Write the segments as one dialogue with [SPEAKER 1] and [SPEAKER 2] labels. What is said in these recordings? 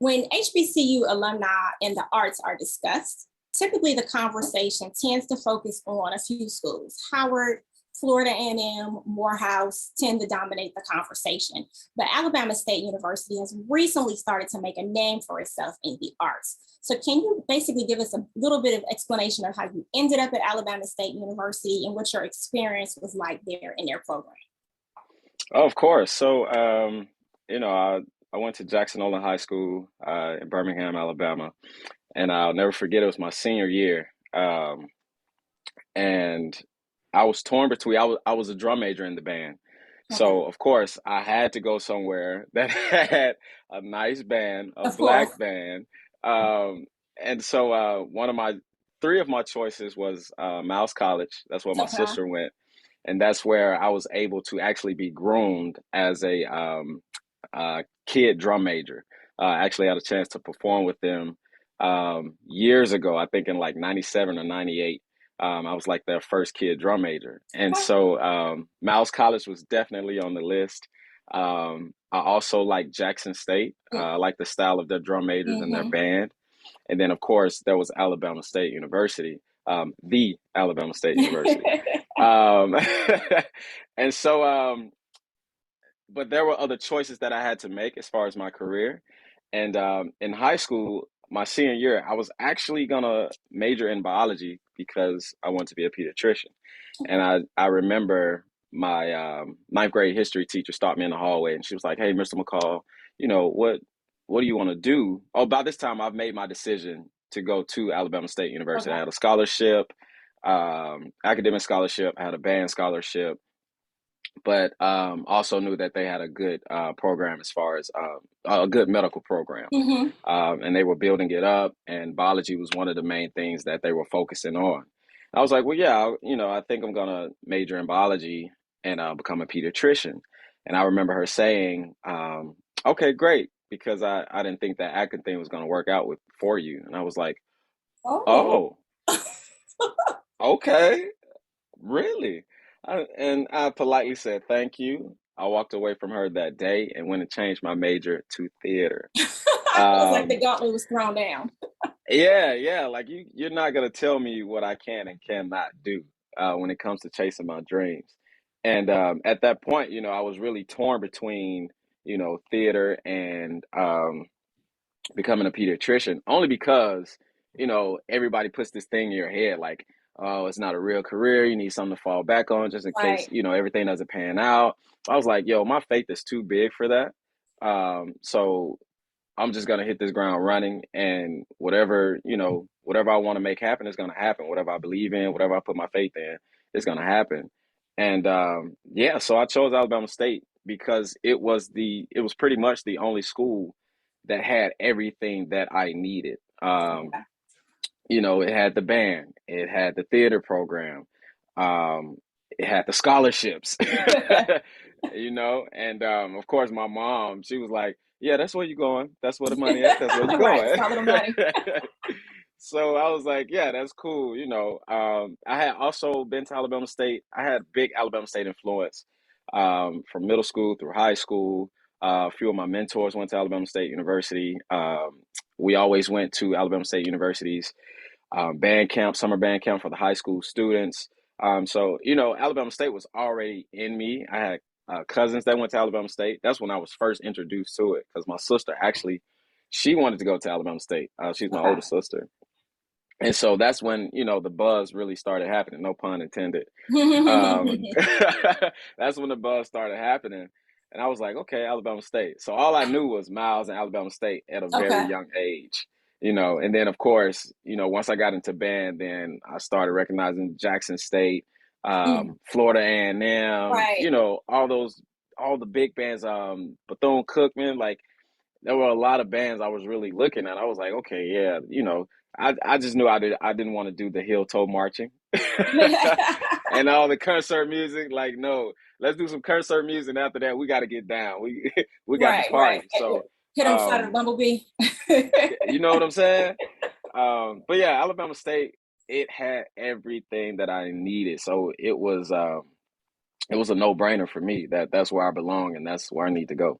[SPEAKER 1] When HBCU alumni and the arts are discussed, typically the conversation tends to focus on a few schools. Howard, Florida A&M, Morehouse tend to dominate the conversation. But Alabama State University has recently started to make a name for itself in the arts. So can you basically give us a little bit of explanation of how you ended up at Alabama State University and what your experience was like there in their program?
[SPEAKER 2] Oh, of course. So, I went to Jackson Olin High School in Birmingham, Alabama, and I'll never forget it was my senior year. And I was torn between I was a drum major in the band.
[SPEAKER 1] Okay.
[SPEAKER 2] So, of course, I had to go somewhere that had a nice band, a
[SPEAKER 1] Of course.
[SPEAKER 2] black band. Um, and so one of my three of my choices was Miles College. That's where my
[SPEAKER 1] Okay.
[SPEAKER 2] sister went. And that's where I was able to actually be groomed as a kid drum major. I actually had a chance to perform with them years ago, I think in like 97 or 98. I was like their first kid drum major. And so Miles College was definitely on the list. I also like Jackson State. I like the style of their drum majors and their
[SPEAKER 1] Mm-hmm.
[SPEAKER 2] band. And then, of course, there was Alabama State University, the Alabama State University. Um, and so, but there were other choices that I had to make as far as my career. And in high school, my senior year, I was actually gonna major in biology because I wanted to be a pediatrician. And I remember my ninth grade history teacher stopped me in the hallway and she was like, "Hey, Mr. McCall, what do you want to do?" Oh, by this time, I've made my decision to go to Alabama State University.
[SPEAKER 1] Okay.
[SPEAKER 2] I had a scholarship, academic scholarship, I had a band scholarship, but also knew that they had a good program as far as a good medical program.
[SPEAKER 1] Mm-hmm.
[SPEAKER 2] And they were building it up, and biology was one of the main things that they were focusing on. I was like, well, yeah, I think I'm gonna major in biology and become a pediatrician. And I remember her saying, "Okay, great," because I didn't think that acting thing was gonna work out for you. And I was like,
[SPEAKER 1] Oh.
[SPEAKER 2] "Oh, okay, really?" And I politely said thank you. I walked away from her that day and went and changed my major to theater.
[SPEAKER 1] It was like the
[SPEAKER 2] Um,
[SPEAKER 1] gauntlet was thrown down.
[SPEAKER 2] yeah, yeah, like you're not gonna tell me what I can and cannot do when it comes to chasing my dreams. And at that point, I was really torn between, theater and becoming a pediatrician, only because, everybody puts this thing in your head like, oh, it's not a real career. You need something to fall back on just in case,
[SPEAKER 1] Right.
[SPEAKER 2] everything doesn't pan out. I was like, yo, my faith is too big for that. So I'm just gonna hit this ground running, and whatever I want to make happen is gonna happen. Whatever I believe in, whatever I put my faith in, it's gonna happen. And yeah, so I chose Alabama State because it was pretty much the only school that had everything that I needed.
[SPEAKER 1] Okay.
[SPEAKER 2] It had the band, it had the theater program, um, it had the scholarships, and of course my mom, she was like, "Yeah, that's where you're going. That's where the money at. That's where you're
[SPEAKER 1] Right.
[SPEAKER 2] going."
[SPEAKER 1] Follow the money.
[SPEAKER 2] So I was like, "Yeah, that's cool." I had also been to Alabama State. I had big Alabama State influence from middle school through high school. A few of my mentors went to Alabama State University. We always went to Alabama State University's band camp, summer band camp for the high school students. So, Alabama State was already in me. I had cousins that went to Alabama State. That's when I was first introduced to it because my sister actually, she wanted to go to Alabama State. She's my older
[SPEAKER 1] Okay.
[SPEAKER 2] sister. And so that's when, the buzz really started happening. No pun intended. Um, that's when the buzz started happening. And I was like, okay, Alabama State. So all I knew was Miles and Alabama State at a very
[SPEAKER 1] Okay.
[SPEAKER 2] young age, and then of course, once I got into band, then I started recognizing Jackson State,
[SPEAKER 1] Mm.
[SPEAKER 2] Florida A&M,
[SPEAKER 1] Right.
[SPEAKER 2] all the big bands, Bethune-Cookman, like there were a lot of bands I was really looking at. I was like, okay, yeah, I just knew I didn't want to do the heel toe marching and all the concert music. Like, no, let's do some concert music. And after that, we got to get down. We got to
[SPEAKER 1] Right. Right.
[SPEAKER 2] party. So,
[SPEAKER 1] Hit on the side of the
[SPEAKER 2] um,
[SPEAKER 1] bumblebee.
[SPEAKER 2] you know what I'm saying? But yeah, Alabama State, it had everything that I needed. So it was a no brainer for me that that's where I belong and that's where I need to go.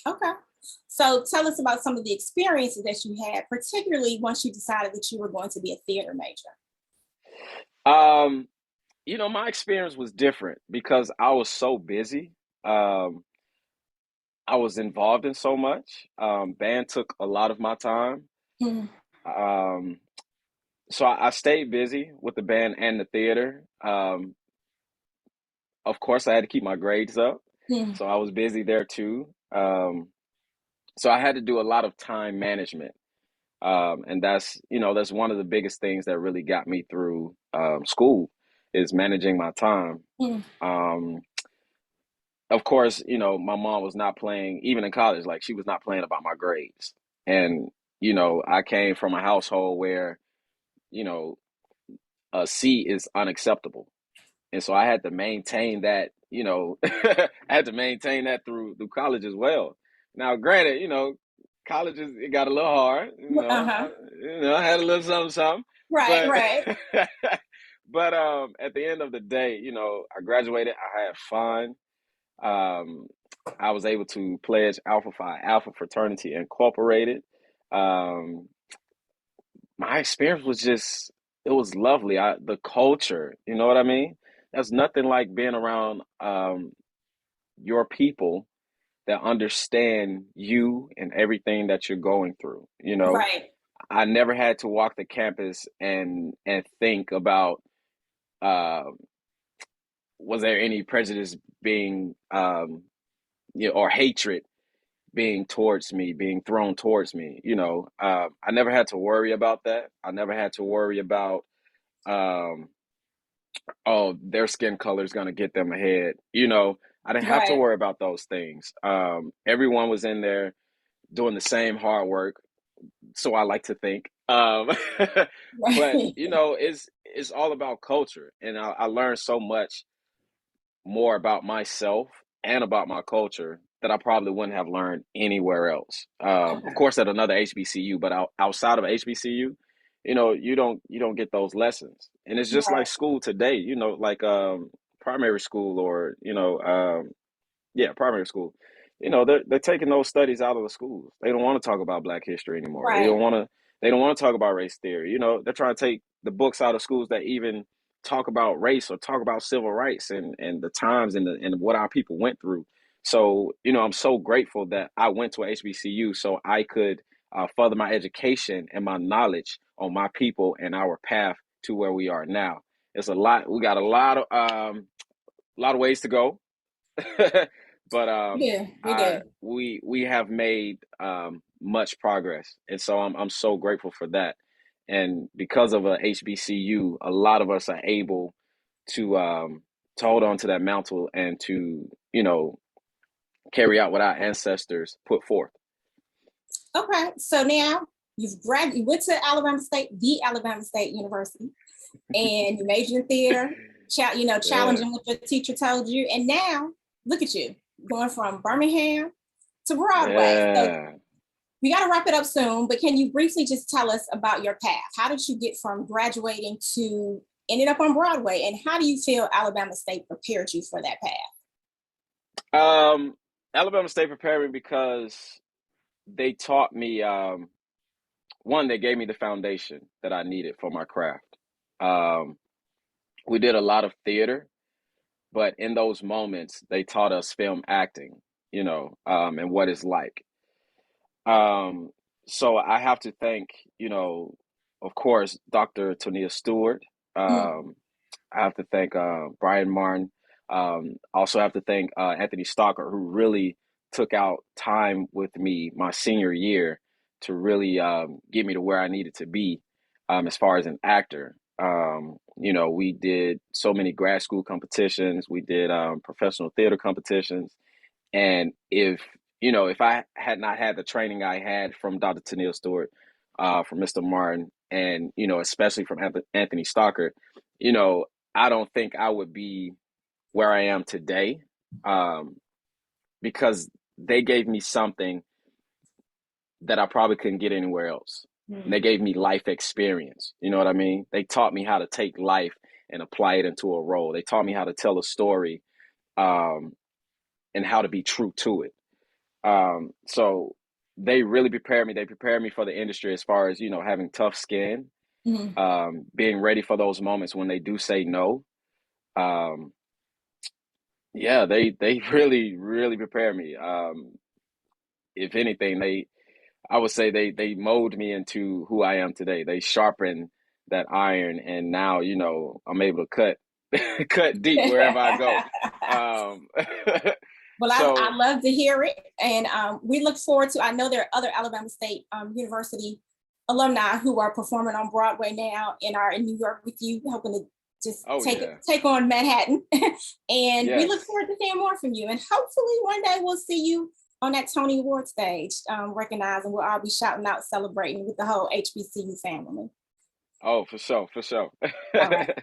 [SPEAKER 1] Okay. So tell us about some of the experiences that you had, particularly once you decided that you were going to be a theater major.
[SPEAKER 2] Um, my experience was different because I was so busy. Um, I was involved in so much. Band took a lot of my time.
[SPEAKER 1] Mm,
[SPEAKER 2] Um, so I stayed busy with the band and the theater. Of course, I had to keep my grades up,
[SPEAKER 1] mm,
[SPEAKER 2] so I was busy there too. So I had to do a lot of time management, and that's one of the biggest things that really got me through school is managing my time.
[SPEAKER 1] mm.
[SPEAKER 2] Um, of course, my mom was not playing, even in college, like she was not playing about my grades. And, I came from a household where, you know, a C is unacceptable. And so I had to maintain that, I had to maintain that through college as well. Now, granted, college it got a little hard,
[SPEAKER 1] Uh-huh.
[SPEAKER 2] I had a little something, something,
[SPEAKER 1] Right,
[SPEAKER 2] but,
[SPEAKER 1] right,
[SPEAKER 2] but, at the end of the day, I graduated, I had fun. Um, I was able to pledge Alpha Phi Alpha Fraternity Incorporated. Um, my experience was just it was lovely. The culture, you know what I mean? There's nothing like being around your people that understand you and everything that you're going through.
[SPEAKER 1] right,
[SPEAKER 2] I never had to walk the campus and think about uh, was there any prejudice being or hatred being thrown towards me. I never had to worry about that. I never had to worry about, um, oh, their skin color is going to get them ahead. I didn't have to
[SPEAKER 1] right,
[SPEAKER 2] worry about those things. Everyone was in there doing the same hard work. So I like to think. But,
[SPEAKER 1] right,
[SPEAKER 2] it's all about culture. And I learned so much more about myself and about my culture that I probably wouldn't have learned anywhere else. Of
[SPEAKER 1] okay,
[SPEAKER 2] course, at another HBCU, but outside of HBCU, you don't get those lessons. And it's just like
[SPEAKER 1] right,
[SPEAKER 2] school today, like primary school or yeah, primary school. They're taking those studies out of the schools. They don't want to talk about Black history anymore. They don't
[SPEAKER 1] right,
[SPEAKER 2] want to. They don't want to talk about race theory. They're trying to take the books out of schools that even talk about race or talk about civil rights and the times and what our people went through. So I'm so grateful that I went to a HBCU so I could further my education and my knowledge on my people and our path to where we are now. It's a lot. We got a lot of ways to go. But
[SPEAKER 1] we
[SPEAKER 2] I
[SPEAKER 1] do.
[SPEAKER 2] we have made much progress, and so I'm so grateful for that. And because of a HBCU, a lot of us are able to hold on to that mantle and to carry out what our ancestors put forth.
[SPEAKER 1] Okay, so now you went to Alabama State, the Alabama State University, and you majored in theater,
[SPEAKER 2] Yeah,
[SPEAKER 1] challenging what your teacher told you, and now look at you going from Birmingham to Broadway. So
[SPEAKER 2] yeah.
[SPEAKER 1] we got to wrap it up soon, but can you briefly just tell us about your path? How did you get from graduating to ended up on Broadway, and how do you feel Alabama State prepared you for that path?
[SPEAKER 2] Um, Alabama State prepared me because they taught me. One, they gave me the foundation that I needed for my craft. Um, we did a lot of theater, but in those moments, they taught us film acting, and what it's like. Um, so I have to thank, of course, Dr. Tonia Stewart.
[SPEAKER 1] Mm,
[SPEAKER 2] Um, I have to thank Brian Martin. Also have to thank Anthony Stalker, who really took out time with me my senior year to really get me to where I needed to be as far as an actor. We did so many grad school competitions. We did professional theater competitions. And if I had not had the training I had from Dr. Tennille Stewart, from Mr. Martin, and especially from Anthony Stalker, you know, I don't think I would be where I am today, um, because they gave me something that I probably couldn't get anywhere else. And they
[SPEAKER 1] mm.
[SPEAKER 2] gave me life experience. You know what I mean? They taught me how to take life and apply it into a role. They taught me how to tell a story, um, and how to be true to it. So they really prepared me. They prepared me for the industry as far as, having tough skin,
[SPEAKER 1] Mhm.
[SPEAKER 2] being ready for those moments when they do say no. Um, yeah, they really, really prepared me. If anything, I would say they mold me into who I am today. They sharpen that iron, and now, I'm able to cut cut deep wherever I go. Um,
[SPEAKER 1] Well, I
[SPEAKER 2] so
[SPEAKER 1] love to hear it. And we look forward to, I know there are other Alabama State University alumni who are performing on Broadway now and are in New York with you, helping to just
[SPEAKER 2] oh
[SPEAKER 1] take
[SPEAKER 2] yeah,
[SPEAKER 1] take on Manhattan. And we look
[SPEAKER 2] yes.
[SPEAKER 1] forward to seeing more from you. And hopefully one day we'll see you on that Tony Award stage, recognizing we'll all be shouting out, celebrating with the whole HBCU family.
[SPEAKER 2] Oh, for sure, for sure.
[SPEAKER 1] All right.